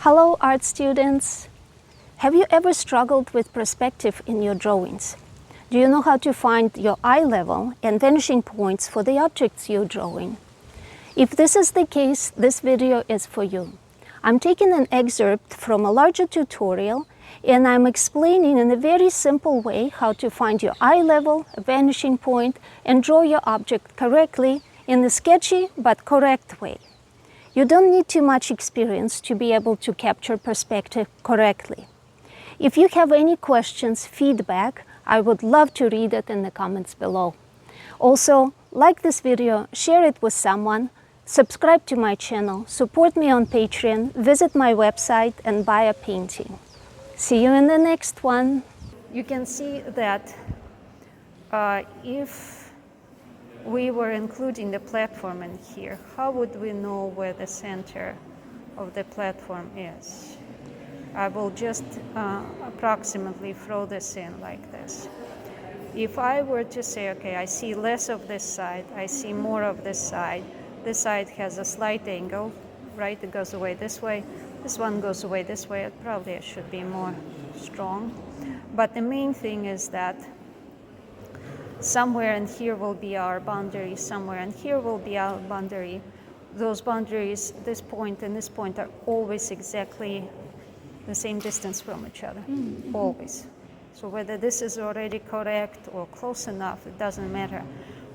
Hello, art students! Have you ever struggled with perspective in your drawings? Do you know how to find your eye level and vanishing points for the objects you're drawing? If this is the case, this video is for you. I'm taking an excerpt from a larger tutorial and I'm explaining in a very simple way how to find your eye level, a vanishing point, and draw your object correctly in a sketchy but correct way. You don't need too much experience to be able to capture perspective correctly. If you have any questions, feedback, I would love to read it in the comments below. Also, like this video, share it with someone, subscribe to my channel, support me on Patreon, visit my website, and buy a painting. See you in the next one. You can see that if we were including the platform in here, how would we know where the center of the platform is? I will just approximately throw this in like this. If I were to say, okay, I see less of this side, I see more of this side has a slight angle, right? It goes away this way. This one goes away this way. It should be more strong. But the main thing is that somewhere in here will be our boundary, somewhere in here will be our boundary. Those boundaries, this point and this point, are always exactly the same distance from each other, always. So whether this is already correct or close enough, it doesn't matter.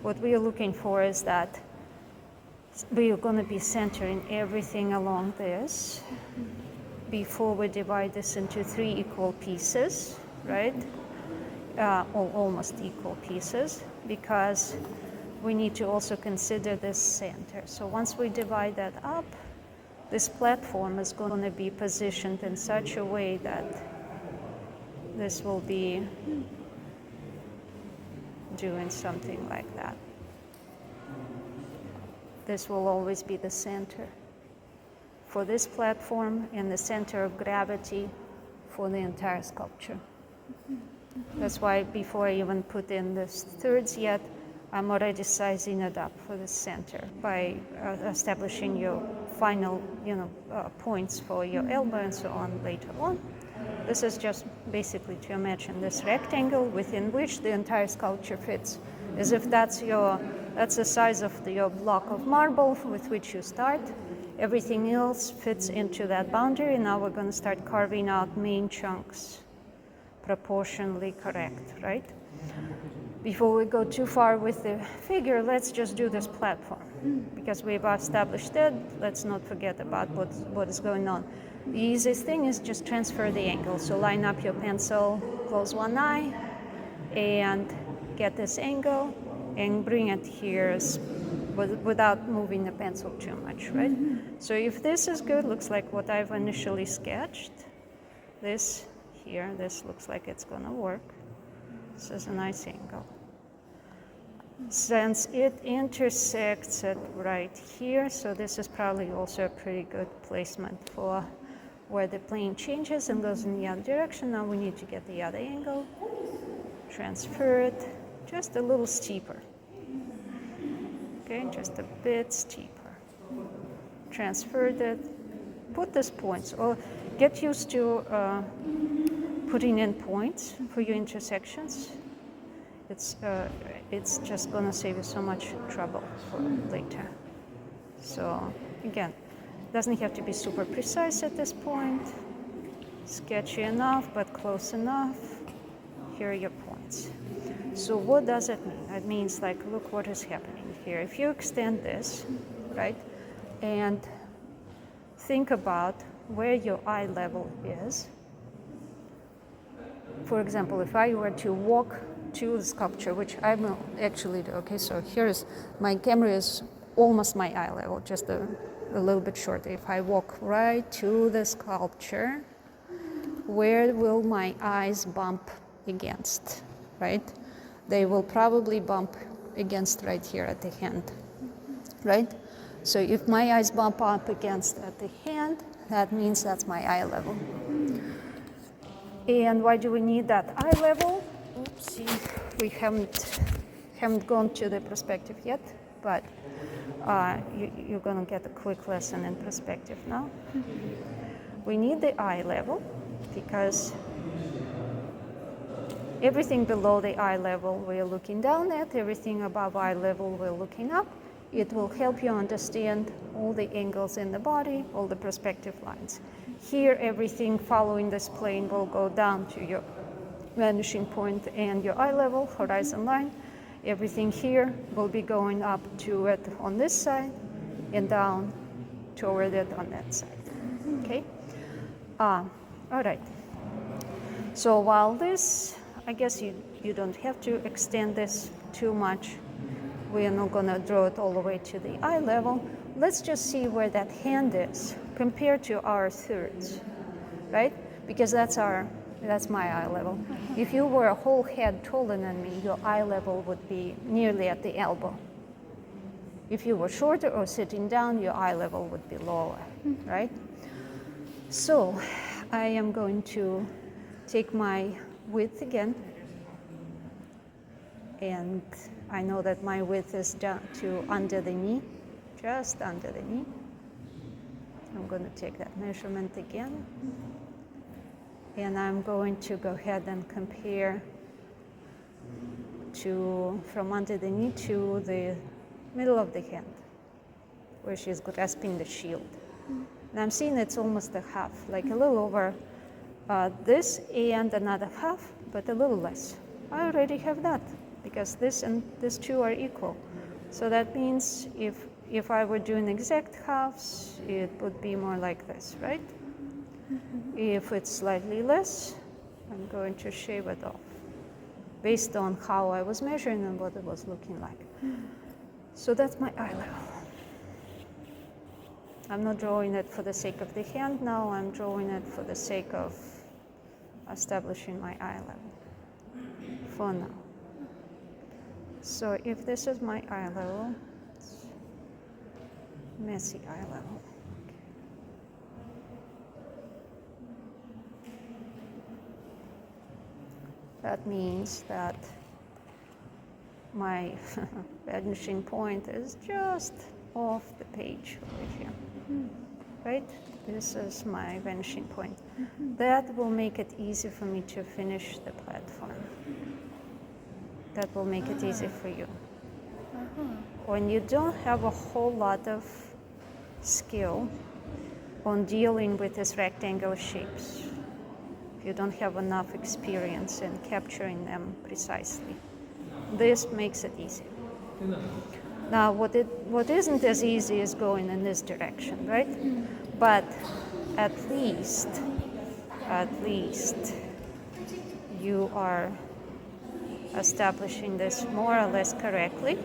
What we are looking for is that we are going to be centering everything along this before we divide this into 3 equal pieces, right? Or almost equal pieces, because we need to also consider this center. So once we divide that up, this platform is going to be positioned in such a way that this will be doing something like that. This will always be the center for this platform and the center of gravity for the entire sculpture. That's why before I even put in the thirds yet, I'm already sizing it up for the center by establishing your final, points for your elbow and so on later on. This is just basically to imagine this rectangle within which the entire sculpture fits, as if that's the size of your block of marble with which you start. Everything else fits into that boundary, and now we're going to start carving out main chunks proportionally correct, right? Before we go too far with the figure, let's just do this platform. Because we've established it, let's not forget about what is going on. The easiest thing is just transfer the angle. So line up your pencil, close one eye, and get this angle, and bring it here without moving the pencil too much, right? So if this is good, looks like what I've initially sketched. This here, this looks like it's going to work. This is a nice angle. Since it intersects it right here, so this is probably also a pretty good placement for where the plane changes and goes in the other direction. Now we need to get the other angle, transfer it just a little steeper. Okay, just a bit steeper. Transferred it, put these points, or get used to putting in points for your intersections. It's just going to save you so much trouble for later. So again, it doesn't have to be super precise at this point. Sketchy enough, but close enough. Here are your points. So what does it mean? It means, like, look what is happening here. If you extend this, right, and think about where your eye level is. For example, if I were to walk to the sculpture, which I will actually do. Okay, so here's my camera is almost my eye level, just a little bit short. If I walk right to the sculpture, where will my eyes bump against, right? They will probably bump against right here at the hand, right? So if my eyes bump up against at the hand, that means that's my eye level. And why do we need that eye level? Oopsie, we haven't gone to the perspective yet, but you're going to get a quick lesson in perspective now. We need the eye level because everything below the eye level we're looking down at, everything above eye level we're looking up. It will help you understand all the angles in the body, all the perspective lines. Here, everything following this plane will go down to your vanishing point and your eye level, horizon line. Everything here will be going up to it on this side and down toward it on that side. Okay? All right. So while this, I guess you don't have to extend this too much. We are not going to draw it all the way to the eye level. Let's just see where that hand is compared to our thirds, right? Because that's my eye level. If you were a whole head taller than me, your eye level would be nearly at the elbow. If you were shorter or sitting down, your eye level would be lower, right? So I am going to take my width again. And I know that my width is down to under the knee, just under the knee. I'm going to take that measurement again. And I'm going to go ahead and compare from under the knee to the middle of the hand, where she's grasping the shield. And I'm seeing it's almost a half, like a little over this and another half, but a little less. I already have that, because this and this two are equal. So that means if I were doing exact halves, it would be more like this, right? If it's slightly less, I'm going to shave it off based on how I was measuring and what it was looking like. So that's my eye level. I'm not drawing it for the sake of the hand now, I'm drawing it for the sake of establishing my eye level for now. So if this is my eye level, it's messy eye level. That means that my vanishing point is just off the page over here, right? This is my vanishing point. That will make it easy for me to finish the platform. That will make it easy for you. When you don't have a whole lot of skill on dealing with these rectangular shapes, you don't have enough experience in capturing them precisely, this makes it easy. Now, what isn't as easy is going in this direction, right? But at least you are establishing this more or less correctly.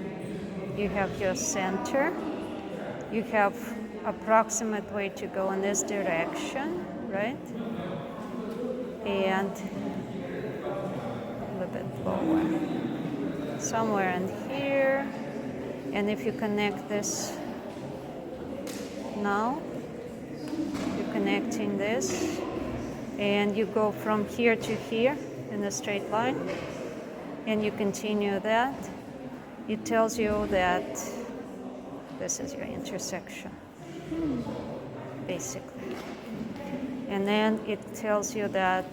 You have your center. You have approximate way to go in this direction, right? And a little bit lower. Somewhere in here. And if you connect this now, you're connecting this, and you go from here to here in a straight line, and you continue that. It tells you that this is your intersection, basically. And then it tells you that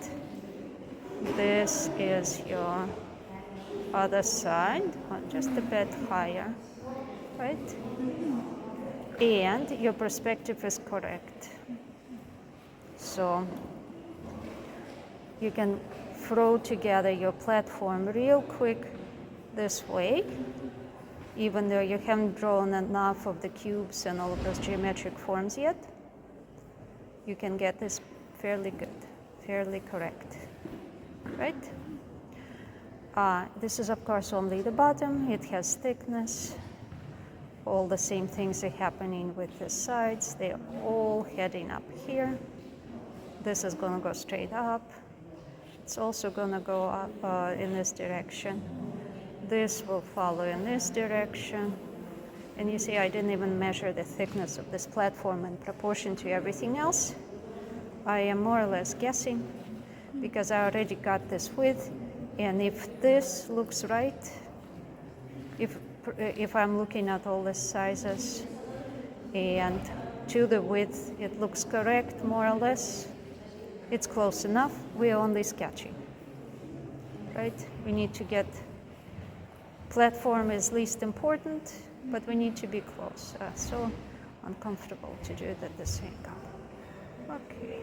this is your other side, just a bit higher, right? And your perspective is correct. So you can throw together your platform real quick this way, even though you haven't drawn enough of the cubes and all of those geometric forms yet. You can get this fairly good, fairly correct, right? This is, of course, only the bottom. It has thickness. All the same things are happening with the sides. They're all heading up here. This is going to go straight up. It's also going to go up in this direction. This will follow in this direction. And you see, I didn't even measure the thickness of this platform in proportion to everything else. I am more or less guessing because I already got this width. And if this looks right, if I'm looking at all the sizes and to the width. It looks correct, more or less. It's close enough. We're only sketching, right? We need to get, platform is least important, but we need to be close. So uncomfortable to do it at this angle. Okay.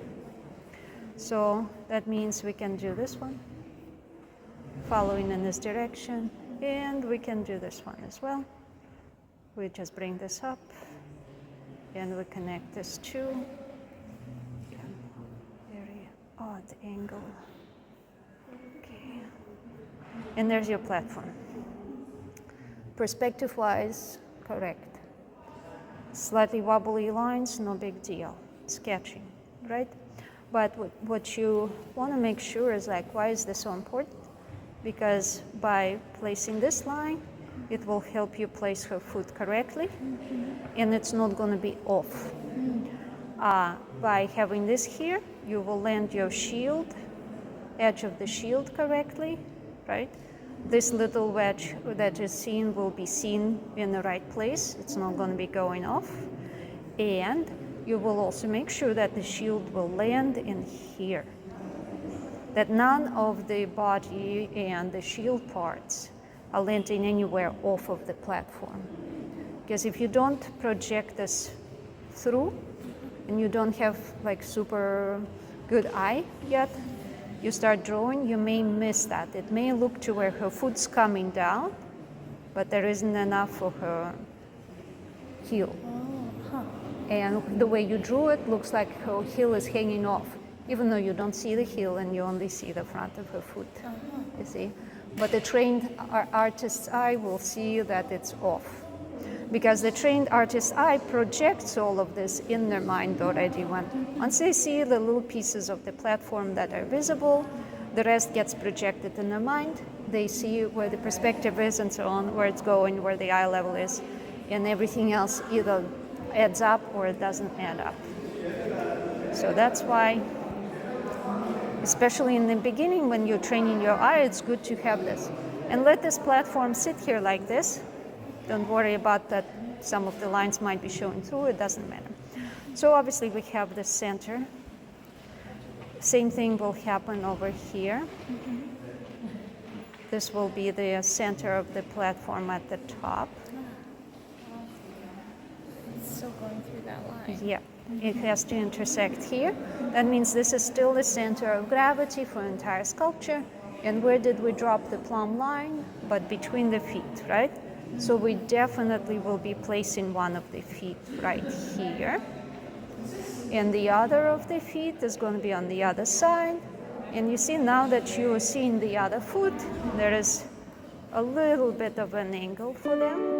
So that means we can do this one, following in this direction, and we can do this one as well. We just bring this up, and we connect this to very odd angle. Okay. And there's your platform. Perspective-wise, correct. Slightly wobbly lines, no big deal. Sketching, right? But what you want to make sure is like, why is this so important? Because by placing this line, it will help you place her foot correctly, and it's not going to be off. By having this here, you will land your shield, edge of the shield correctly, right? This little wedge that is seen will be seen in the right place. It's not going to be going off. And you will also make sure that the shield will land in here. That none of the body and the shield parts are landing anywhere off of the platform. Because if you don't project this through, and you don't have like super good eye yet, you start drawing, you may miss that. It may look to where her foot's coming down, but there isn't enough for her heel. And the way you drew it looks like her heel is hanging off, even though you don't see the heel and you only see the front of her foot, you see? But the trained artist's eye will see that it's off, because the trained artist's eye projects all of this in their mind already. Once they see the little pieces of the platform that are visible, the rest gets projected in their mind. They see where the perspective is and so on, where it's going, where the eye level is, and everything else either adds up or it doesn't add up. So that's why, especially in the beginning when you're training your eye, it's good to have this. And let this platform sit here like this. Don't worry about that some of the lines might be showing through, it doesn't matter. So obviously we have the center. Same thing will happen over here. This will be the center of the platform at the top. It's still going through that line. Yeah, it has to intersect here. That means this is still the center of gravity for entire sculpture. And where did we drop the plumb line? But between the feet, right? So we definitely will be placing one of the feet right here. And the other of the feet is going to be on the other side. And you see now that you are seeing the other foot, there is a little bit of an angle for them.